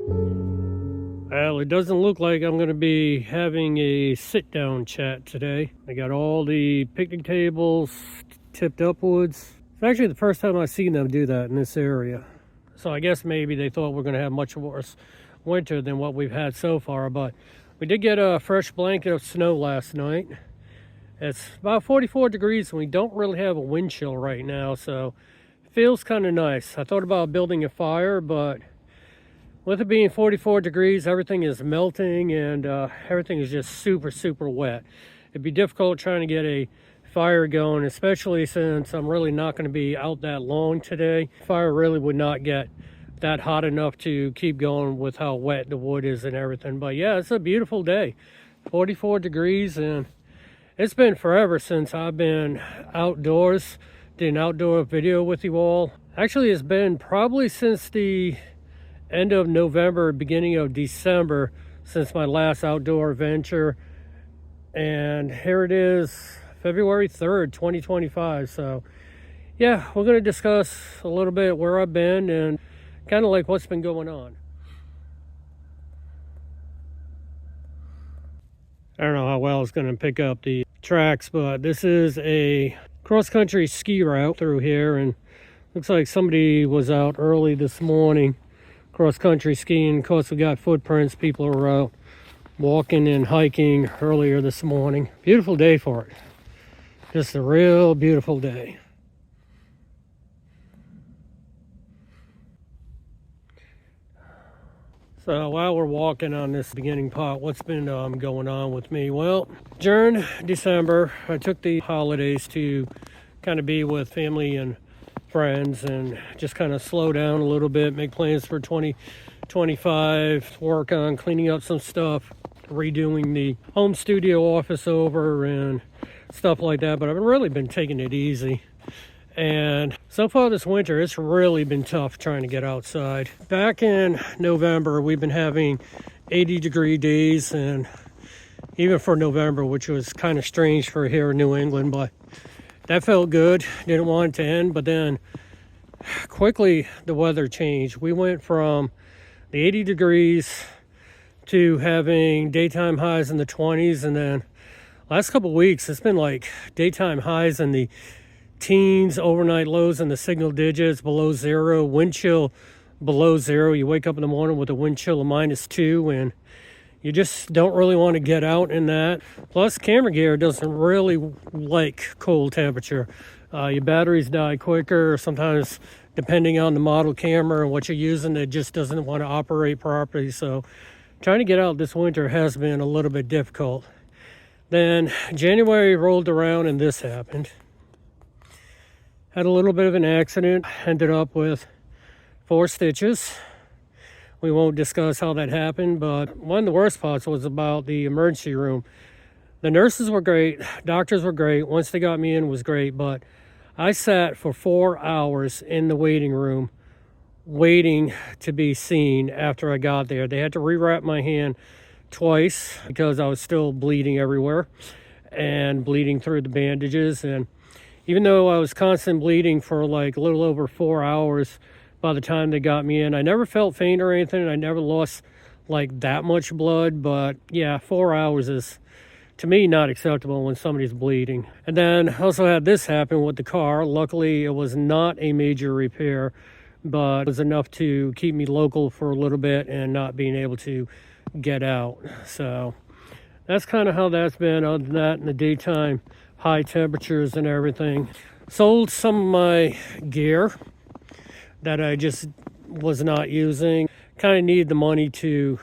Well, it doesn't look like I'm going to be having a sit-down chat today. I got all the picnic tables tipped upwards. It's actually the first time I've seen them do that in this area. So I guess maybe they thought we're going to have much worse winter than what we've had so far. But we did get a fresh blanket of snow last night. It's about 44 degrees and we don't really have a wind chill right now. So it feels kind of nice. I thought about building a fire, but with it being 44 degrees, everything is melting and everything is just super wet. It'd be difficult trying to get a fire going, especially since I'm really not going to be out that long today. Fire really would not get that hot enough to keep going with how wet the wood is and everything. But yeah, it's a beautiful day. 44 degrees, and it's been forever since I've been outdoors, did an outdoor video with you all. Actually, it's been probably since the end of November, beginning of December, since my last outdoor venture. And here it is, February 3rd, 2025. So yeah, we're going to discuss a little bit where I've been and kind of like what's been going on. I don't know how well it's going to pick up the tracks, but this is a cross-country ski route through here, and looks like somebody was out early this morning cross-country skiing. Of course, we got footprints. People are out walking and hiking earlier this morning. Beautiful day for it. Just a real beautiful day. So while we're walking on this beginning part, what's been going on with me? Well, during December, I took the holidays to kind of be with family and friends and just kind of slow down a little bit, make plans for 2025, work on cleaning up some stuff, redoing the home studio office over and stuff like that. But I've really been taking it easy. And so far this winter, it's really been tough trying to get outside. Back in November, we've been having 80-degree days, and even for November, which was kind of strange for here in New England, but that felt good. Didn't want it to end, but then quickly the weather changed. We went from the 80 degrees to having daytime highs in the 20s, and then last couple of weeks it's been like daytime highs in the teens, overnight lows in the single digits, below zero, wind chill below zero. You wake up in the morning with a wind chill of -2, and you just don't really want to get out in that. Plus, camera gear doesn't really like cold temperature. Your batteries die quicker. Sometimes, depending on the model camera and what you're using, it just doesn't want to operate properly. So trying to get out this winter has been a little bit difficult. Then January rolled around and this happened. Had a little bit of an accident. Ended up with 4 stitches. We won't discuss how that happened, but one of the worst parts was about the emergency room. The nurses were great, doctors were great. Once they got me in, it was great, but I sat for 4 hours in the waiting room waiting to be seen after I got there. They had to rewrap my hand twice because I was still bleeding everywhere and bleeding through the bandages. And even though I was constant bleeding for like a little over 4 hours, by the time they got me in, I never felt faint or anything. I never lost like that much blood, but yeah, 4 hours is, to me, not acceptable when somebody's bleeding. And then I also had this happen with the car. Luckily, it was not a major repair, but it was enough to keep me local for a little bit and not being able to get out. So that's kind of how that's been. Other than that, in the daytime, high temperatures and everything. Sold some of my gear that I just was not using. Kind of need the money to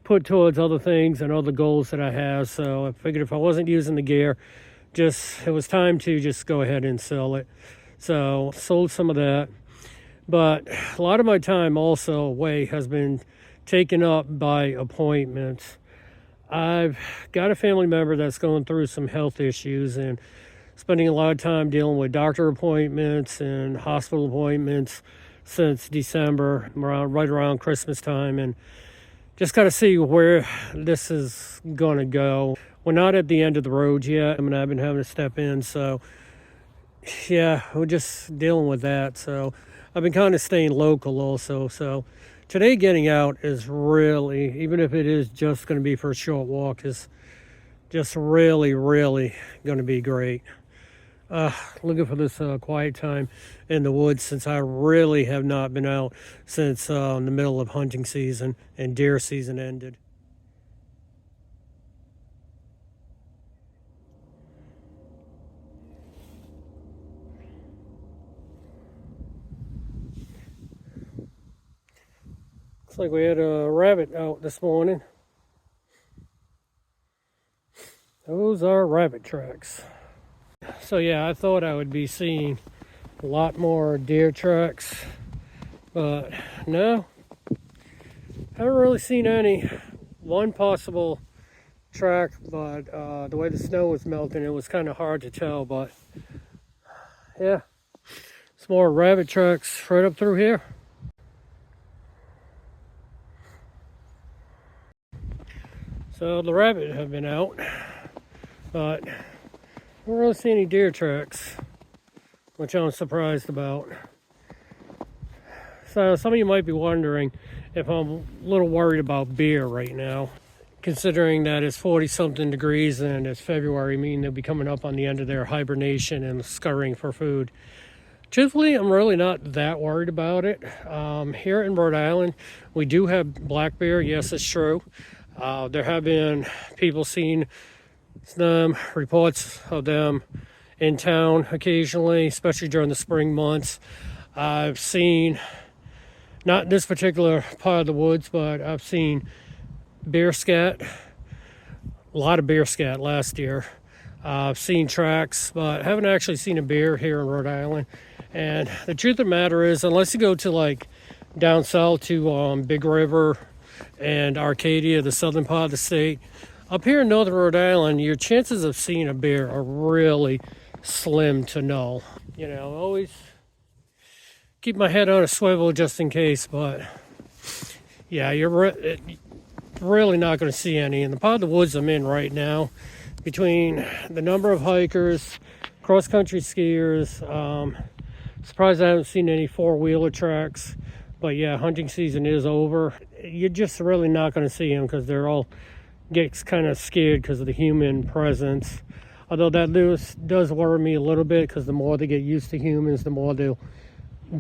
put towards other things and other goals that I have. So I figured if I wasn't using the gear, it was time to just go ahead and sell it. So sold some of that. But a lot of my time also away has been taken up by appointments. I've got a family member that's going through some health issues and spending a lot of time dealing with doctor appointments and hospital appointments since December, right around Christmas time, and just got to see where this is going to go. We're not at the end of the road yet. I mean, I've been having to step in, so yeah, we're just dealing with that. So I've been kind of staying local also. So today getting out is really, even if it is just going to be for a short walk, is just really going to be great. Looking for this quiet time in the woods, since I really have not been out since the middle of hunting season and deer season ended. Looks like we had a rabbit out this morning. Those are rabbit tracks. So yeah, I thought I would be seeing a lot more deer tracks, but no, haven't really seen any. One possible track, but the way the snow was melting, it was kind of hard to tell. But yeah, some more rabbit tracks right up through here. So the rabbit have been out, but I don't really see any deer tracks, which I'm surprised about. So some of you might be wondering if I'm a little worried about bear right now, considering that it's 40-something degrees and it's February, meaning they'll be coming up on the end of their hibernation and scurrying for food. Truthfully, I'm really not that worried about it. Here in Rhode Island, we do have black bear. Yes, it's true. There have been people seeing them, reports of them in town occasionally, especially during the spring months. I've seen, not in this particular part of the woods, but I've seen bear scat, a lot of bear scat last year. I've seen tracks, but haven't actually seen a bear here in Rhode Island. And the truth of the matter is, unless you go to like down south to Big River and Arcadia, the southern part of the state, up here in northern Rhode Island, your chances of seeing a bear are really slim to null. You know, always keep my head on a swivel just in case, but yeah, you're really not going to see any. In the part of the woods I'm in right now, between the number of hikers, cross-country skiers, surprised I haven't seen any four-wheeler tracks. But yeah, hunting season is over. You're just really not going to see them because they're all gets kind of scared because of the human presence. Although that does worry me a little bit, because the more they get used to humans, the more they'll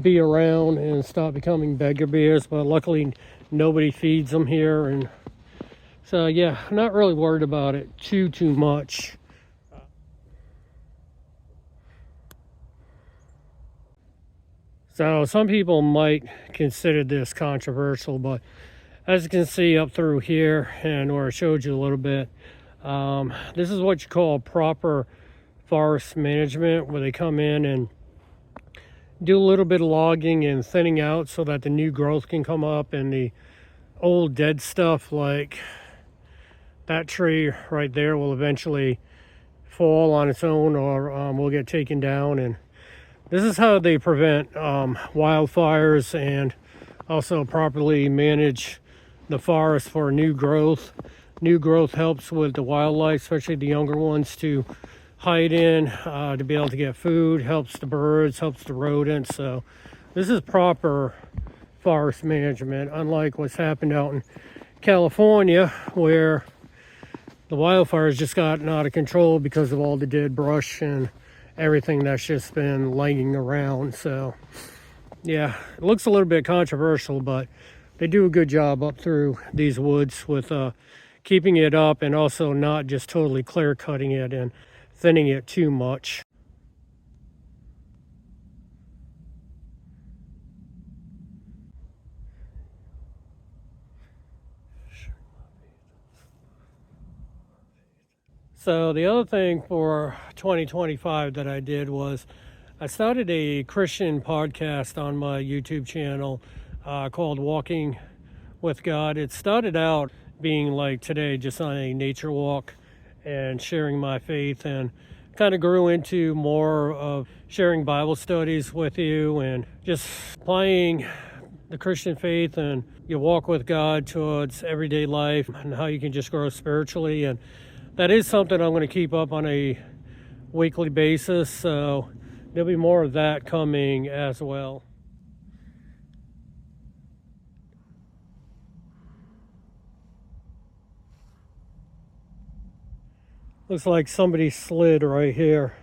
be around and start becoming beggar bears. But luckily, nobody feeds them here, and so yeah, not really worried about it too much. So some people might consider this controversial, but as you can see up through here and where I showed you a little bit, this is what you call proper forest management, where they come in and do a little bit of logging and thinning out so that the new growth can come up, and the old dead stuff like that tree right there will eventually fall on its own, or will get taken down. And this is how they prevent wildfires and also properly manage the forest for new growth. New growth helps with the wildlife, especially the younger ones, to hide in, to be able to get food, helps the birds, helps the rodents. So this is proper forest management, unlike what's happened out in California, where the wildfires just gotten out of control because of all the dead brush and everything that's just been laying around. So yeah, it looks a little bit controversial, but they do a good job up through these woods with keeping it up, and also not just totally clear cutting it and thinning it too much. So the other thing for 2025 that I did was I started a Christian podcast on my YouTube channel called Walking with God. It started out being like today, just on a nature walk and sharing my faith, and kind of grew into more of sharing Bible studies with you and just applying the Christian faith and your walk with God towards everyday life, and how you can just grow spiritually. And that is something I'm going to keep up on a weekly basis, so there'll be more of that coming as well. Looks like somebody slid right here.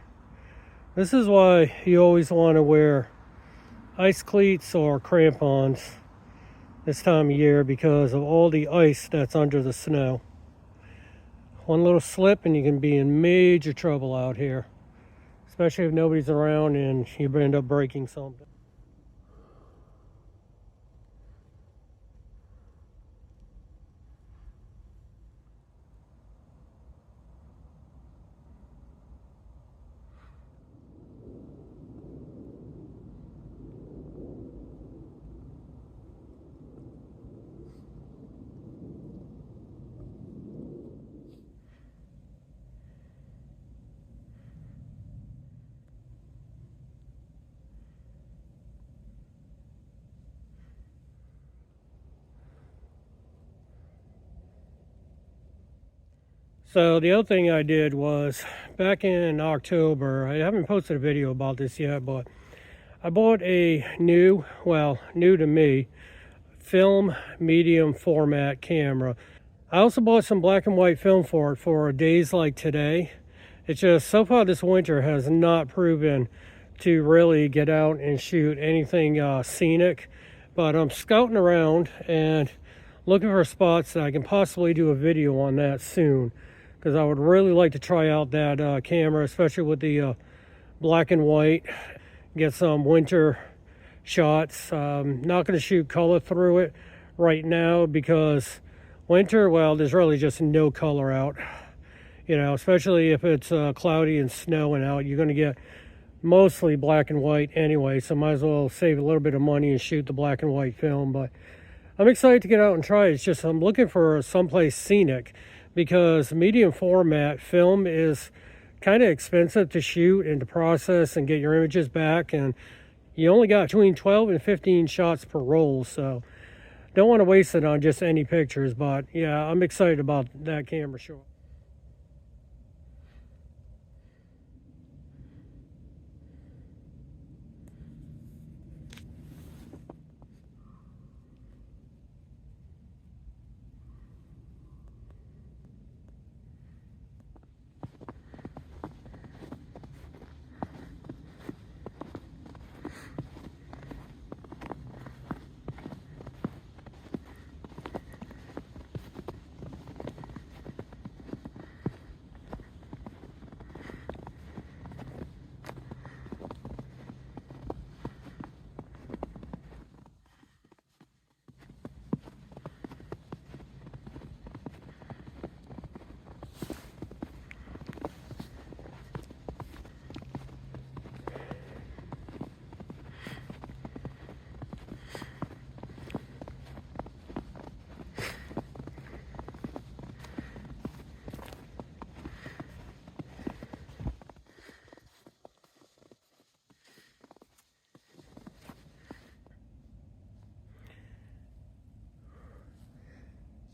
This is why you always want to wear ice cleats or crampons this time of year, because of all the ice that's under the snow. One little slip and you can be in major trouble out here, especially if nobody's around and you end up breaking something. So the other thing I did was, back in October, I haven't posted a video about this yet, but I bought a new to me, film medium format camera. I also bought some black and white film for it for days like today. It's just, so far this winter has not proven to really get out and shoot anything scenic, but I'm scouting around and looking for spots that I can possibly do a video on that soon, because I would really like to try out that camera, especially with the black and white, get some winter shots. Not going to shoot color through it right now because winter, well, there's really just no color out. You know, especially if it's cloudy and snowing out, you're going to get mostly black and white anyway, so might as well save a little bit of money and shoot the black and white film. But I'm excited to get out and try it. It's just I'm looking for someplace scenic, because medium format film is kind of expensive to shoot and to process and get your images back, and you only got between 12 and 15 shots per roll, so don't want to waste it on just any pictures. But yeah, I'm excited about that camera shot.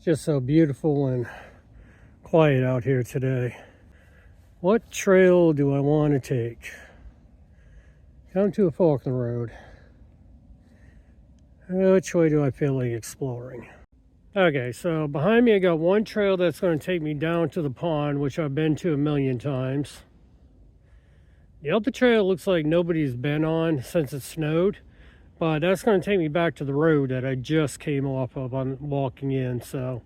Just so beautiful and quiet out here today. What trail do I want to take? Down to a fork in the road. Which way do I feel like exploring? Okay, so behind me I got one trail that's going to take me down to the pond, which I've been to a million times. The other trail looks like nobody's been on since it snowed, but that's going to take me back to the road that I just came off of on walking in. So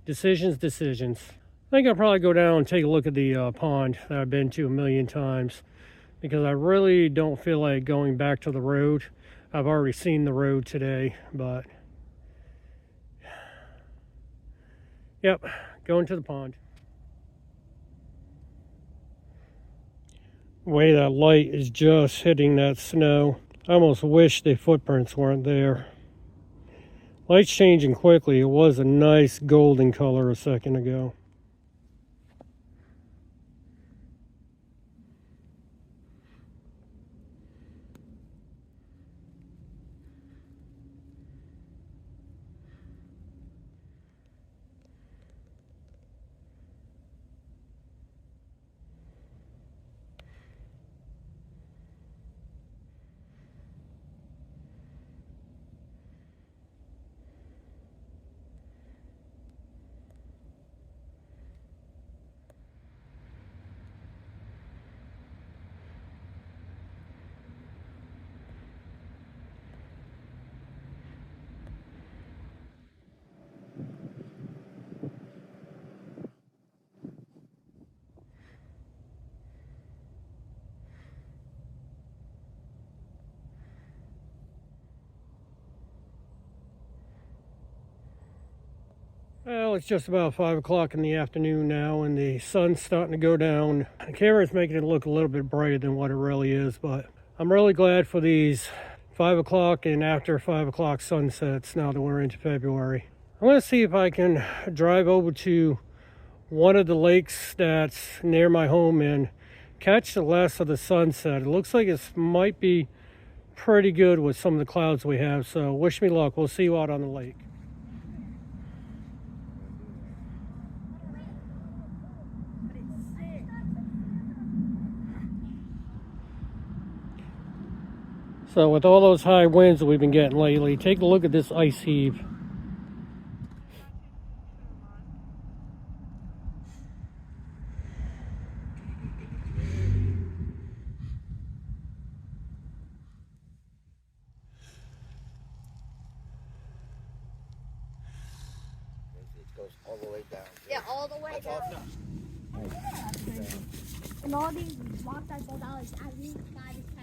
decisions. I think I'll probably go down and take a look at the pond that I've been to a million times, because I really don't feel like going back to the road. I've already seen the road today, but yep, going to the pond. The way that light is just hitting that snow, I almost wish the footprints weren't there. Light's changing quickly. It was a nice golden color a second ago. Well, it's just about 5 o'clock in the afternoon now, and the sun's starting to go down. The camera's making it look a little bit brighter than what it really is, but I'm really glad for these 5 o'clock and after 5 o'clock sunsets now that we're into February. I'm going to see if I can drive over to one of the lakes that's near my home and catch the last of the sunset. It looks like it might be pretty good with some of the clouds we have, so wish me luck. We'll see you out on the lake. So with all those high winds that we've been getting lately, take a look at this ice heave. It goes all the way down. Yeah, all the way down. And all these rocks I pulled out, I really got